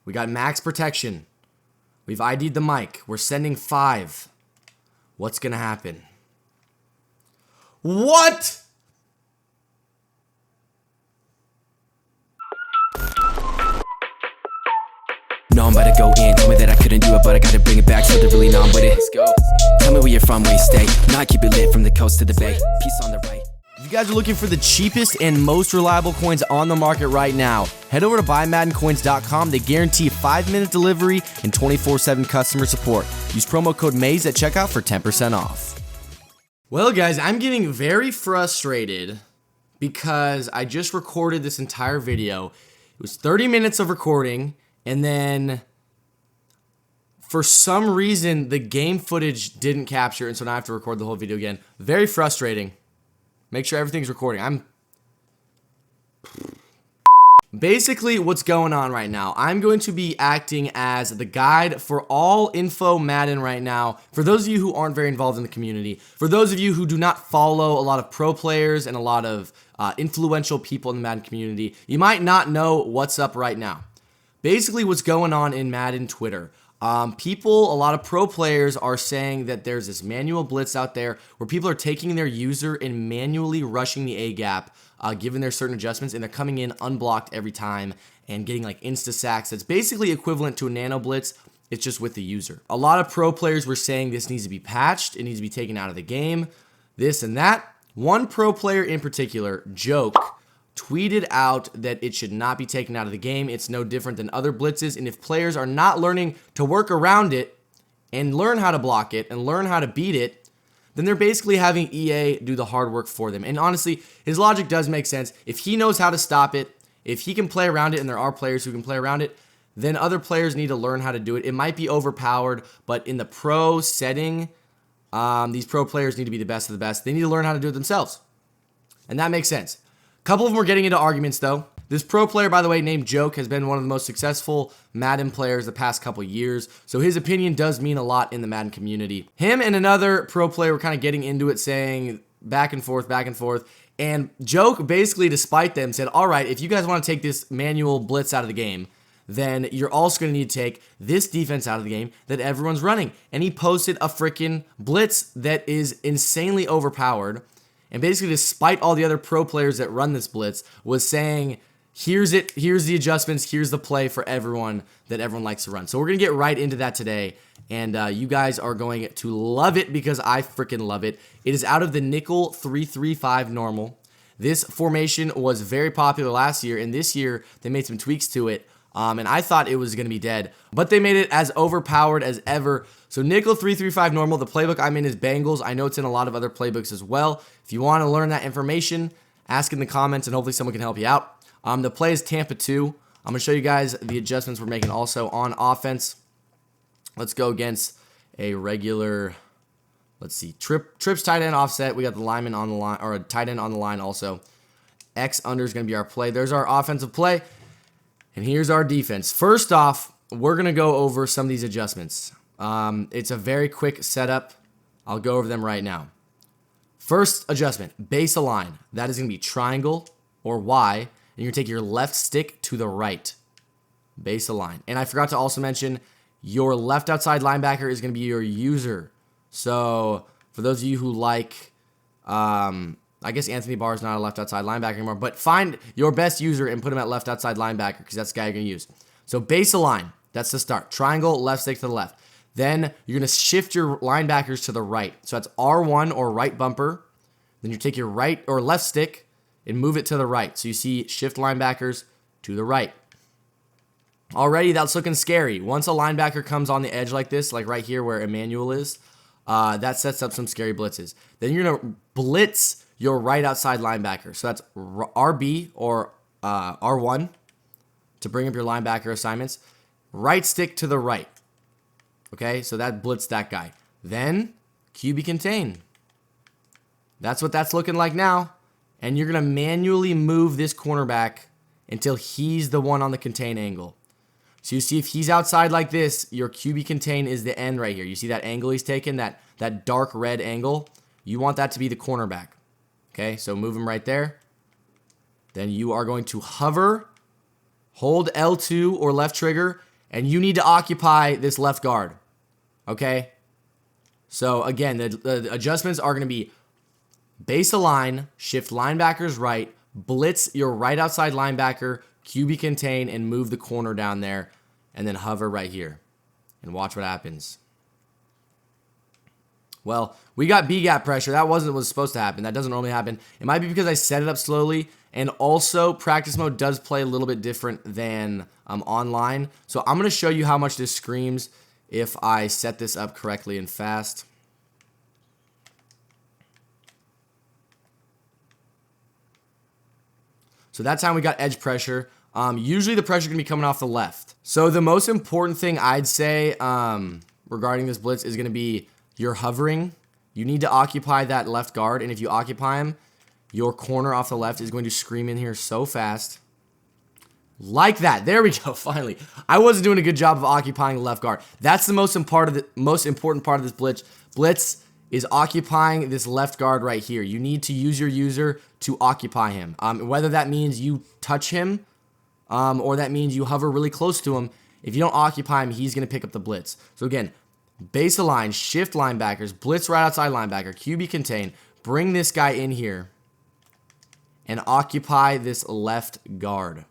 We got max protection. We've ID'd the mic. We're sending 5. What's going to happen? What? No, I'm about to go in. Told me that I couldn't do it, but I gotta bring it back, so they're really numb with it. Let's go. Tell me where you're from, where you stay. Now I keep it lit from the coast to the bay. Peace on the right. If you guys are looking for the cheapest and most reliable coins on the market right now, head over to buymaddencoins.com. They guarantee 5-minute delivery and 24/7 customer support. Use promo code MAZE at checkout for 10% off. Well, guys, I'm getting very frustrated because I just recorded this entire video. It was 30 minutes of recording, and then for some reason the game footage didn't capture, and so now I have to record the whole video again. Very frustrating. Make sure everything's recording. Basically, what's going on right now, I'm going to be acting as the guide for all info Madden right now. For those of you who aren't very involved in the community, for those of you who do not follow a lot of pro players and a lot of influential people in the Madden community, you might not know what's up right now. Basically, what's going on in Madden Twitter. A lot of pro players are saying that there's this manual blitz out there where people are taking their user and manually rushing the A gap, given their certain adjustments, and they're coming in unblocked every time and getting like insta sacks. That's basically equivalent to a Nano Blitz. It's just with the user. A lot of pro players were saying this needs to be patched. It needs to be taken out of the game, this and that. One pro player in particular, Joke, tweeted out that it should not be taken out of the game. It's no different than other blitzes, and if players are not learning to work around it and learn how to block it and learn how to beat it, then they're basically having EA do the hard work for them. And honestly, his logic does make sense. If he knows how to stop it, if he can play around it, and there are players who can play around it, then other players need to learn how to do it. It might be overpowered, but in the pro setting, these pro players need to be the best of the best. They need to learn how to do it themselves, and that makes sense. Couple of them were getting into arguments, though. This pro player, by the way, named Joke, has been one of the most successful Madden players the past couple years, so his opinion does mean a lot in the Madden community. Him and another pro player were kind of getting into it, saying back and forth, and Joke basically, despite them, said, all right, if you guys want to take this manual blitz out of the game, then you're also going to need to take this defense out of the game that everyone's running. And he posted a freaking blitz that is insanely overpowered. And basically, despite all the other pro players that run this blitz, was saying, here's it, here's the adjustments, here's the play for everyone that everyone likes to run. So we're going to get right into that today, and you guys are going to love it because I freaking love it. It is out of the nickel 3-3-5 normal. This formation was very popular last year, and this year they made some tweaks to it. And I thought it was going to be dead, but they made it as overpowered as ever. So nickel 3-3-5 normal. The playbook I'm in is Bengals. I know it's in a lot of other playbooks as well. If you want to learn that information, ask in the comments, and hopefully someone can help you out. The play is Tampa 2. I'm going to show you guys the adjustments we're making also on offense. Let's go against a regular, let's see, trips tight end offset. We got the lineman on the line, or a tight end on the line also. X under is going to be our play. There's our offensive play. And here's our defense. First off, we're going to go over some of these adjustments. It's a very quick setup. I'll go over them right now. First adjustment, base align. That is going to be triangle or Y, and you're going to take your left stick to the right. Base align. And I forgot to also mention, your left outside linebacker is going to be your user. So for those of you who like, I guess Anthony Barr is not a left outside linebacker anymore, but find your best user and put him at left outside linebacker because that's the guy you're going to use. So base align, that's the start. Triangle, left stick to the left. Then you're going to shift your linebackers to the right. So that's R1 or right bumper. Then you take your right or left stick and move it to the right. So you see shift linebackers to the right. Already that's looking scary. Once a linebacker comes on the edge like this, like right here where Emmanuel is, that sets up some scary blitzes. Then you're going to blitz your right outside linebacker. So that's RB or R1 to bring up your linebacker assignments. Right stick to the right. Okay, so that blitzed that guy. Then QB contain. That's what that's looking like now. And you're going to manually move this cornerback until he's the one on the contain angle. So you see if he's outside like this, your QB contain is the end right here. You see that angle he's taken, that dark red angle? You want that to be the cornerback. Okay, so move him right there. Then you are going to hover, hold L2 or left trigger, And you need to occupy this left guard. Okay? So, again, the adjustments are going to be base align, shift linebackers right, blitz your right outside linebacker, QB contain, and move the corner down there, and then hover right here. And watch what happens. Well, we got B-gap pressure. That wasn't what was supposed to happen. That doesn't normally happen. It might be because I set it up slowly, and also practice mode does play a little bit different than online. So I'm going to show you how much this screams if I set this up correctly and fast. So that time we got edge pressure. Usually the pressure can be coming off the left. So the most important thing I'd say regarding this blitz is going to be you're hovering. You need to occupy that left guard, and if you occupy him, your corner off the left is going to scream in here so fast. Like that. There we go, finally. I wasn't doing a good job of occupying the left guard. That's the most important part of this blitz. Blitz is occupying this left guard right here. You need to use your user to occupy him. Whether that means you touch him or that means you hover really close to him, if you don't occupy him, he's going to pick up the blitz. So again, base align, shift linebackers, blitz right outside linebacker, QB contain, bring this guy in here, and occupy this left guard.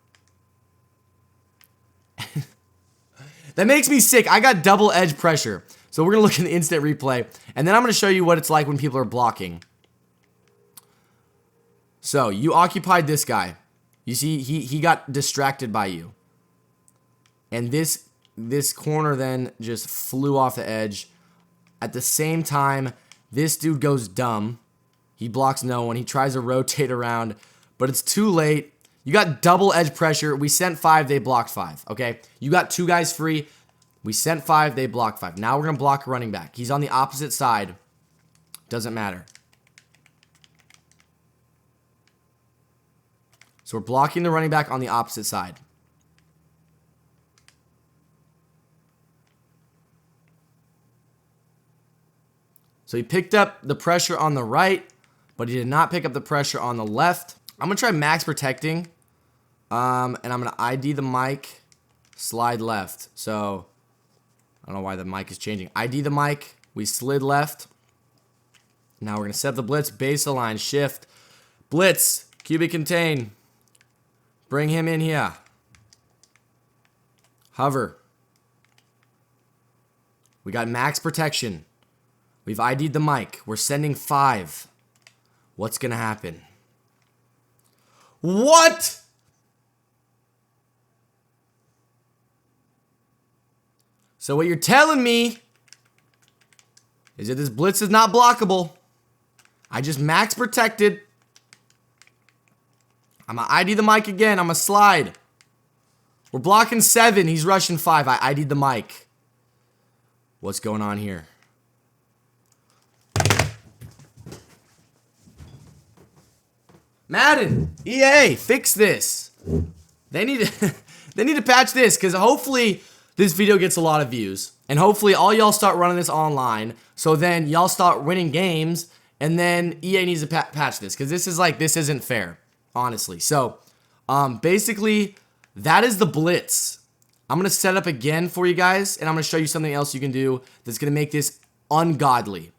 That makes me sick. I got double edge pressure. So we're going to look in the instant replay, and then I'm going to show you what it's like when people are blocking. So you occupied this guy. You see, he got distracted by you. And this corner then just flew off the edge. At the same time, this dude goes dumb. He blocks no one. He tries to rotate around, but it's too late. You got double edge pressure. We sent 5, they blocked 5, okay? You got 2 guys free. We sent 5, they blocked 5. Now we're going to block a running back. He's on the opposite side. Doesn't matter. So we're blocking the running back on the opposite side. So he picked up the pressure on the right, but he did not pick up the pressure on the left. I'm going to try max protecting. And I'm going to ID the mic, slide left. So I don't know why the mic is changing. ID the mic. We slid left. Now we're going to set the blitz, base align, shift, blitz, QB contain. Bring him in here. Hover. We got max protection. We've ID'd the mic. We're sending 5. What's going to happen? What? So what you're telling me is that this blitz is not blockable. I just max protected. I'm going to ID the mic again. I'm going to slide. We're blocking 7. He's rushing 5. I ID'd the mic. What's going on here? Madden, EA, fix this. They need to patch this, because hopefully this video gets a lot of views, and hopefully all y'all start running this online, so then y'all start winning games, and then EA needs to patch this, because this isn't fair, honestly. So basically that is the blitz. I'm gonna set up again for you guys, and I'm gonna show you something else you can do that's gonna make this ungodly.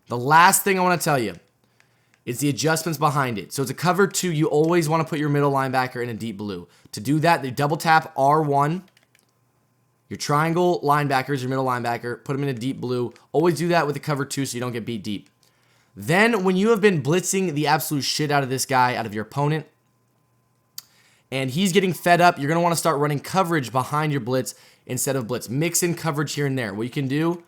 The last thing I want to tell you, it's the adjustments behind it. So it's a cover 2. You always want to put your middle linebacker in a deep blue. To do that, they double tap R1. Your triangle linebacker is your middle linebacker. Put them in a deep blue. Always do that with the cover 2 so you don't get beat deep. Then when you have been blitzing the absolute shit out of this guy, out of your opponent, and he's getting fed up, you're going to want to start running coverage behind your blitz instead of blitz. Mix in coverage here and there. What you can do,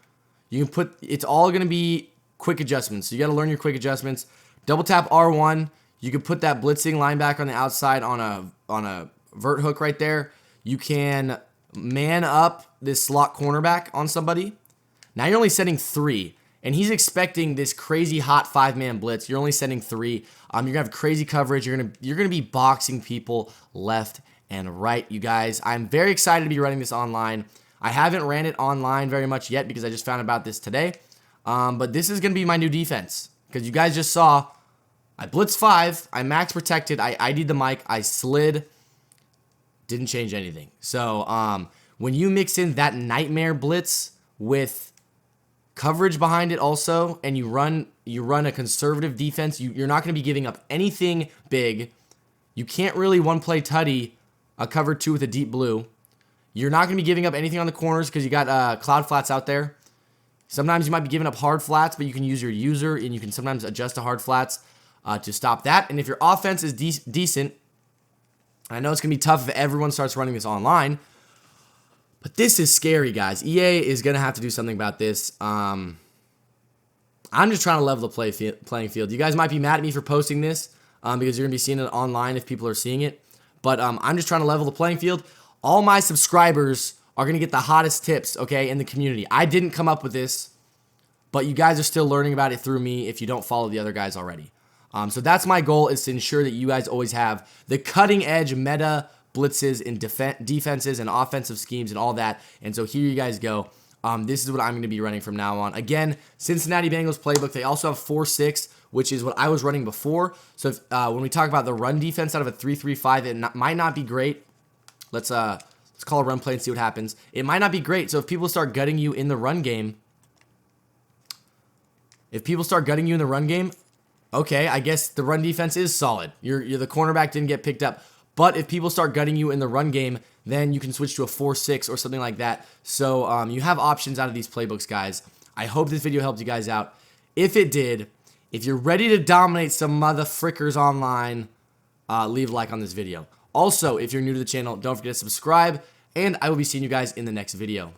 you can put, it's all going to be quick adjustments. So you got to learn your quick adjustments. Double tap R1. You can put that blitzing linebacker on the outside on a vert hook right there. You can man up this slot cornerback on somebody. Now you're only setting 3, and he's expecting this crazy hot 5-man blitz. You're only setting 3. You're gonna have crazy coverage. You're gonna be boxing people left and right, you guys. I'm very excited to be running this online. I haven't ran it online very much yet because I just found about this today. But this is gonna be my new defense. Because you guys just saw, I blitzed 5, I max protected, I ID'd the mic, I slid, didn't change anything. So, when you mix in that nightmare blitz with coverage behind it also, and you run a conservative defense, you're not going to be giving up anything big. You can't really one-play tutty a cover 2 with a deep blue. You're not going to be giving up anything on the corners because you got cloud flats out there. Sometimes you might be giving up hard flats, but you can use your user, and you can sometimes adjust to hard flats to stop that. And if your offense is decent, I know it's going to be tough if everyone starts running this online, but this is scary, guys. EA is going to have to do something about this. I'm just trying to level the playing field. You guys might be mad at me for posting this because you're going to be seeing it online if people are seeing it. But I'm just trying to level the playing field. All my subscribers are going to get the hottest tips, okay, in the community. I didn't come up with this, but you guys are still learning about it through me if you don't follow the other guys already. So that's my goal, is to ensure that you guys always have the cutting-edge meta blitzes in defenses and offensive schemes and all that. And so here you guys go. This is what I'm going to be running from now on. Again, Cincinnati Bengals playbook. They also have 4-6, which is what I was running before. So if, when we talk about the run defense out of a 3-3-5, it might not be great. Let's call a run play and see what happens. It might not be great. So if people start gutting you in the run game, okay, I guess the run defense is solid. You're the cornerback didn't get picked up. But if people start gutting you in the run game, then you can switch to a 4-6 or something like that. So you have options out of these playbooks, guys. I hope this video helped you guys out. If it did, if you're ready to dominate some mother frickers online, leave a like on this video. Also, if you're new to the channel, don't forget to subscribe, and I will be seeing you guys in the next video.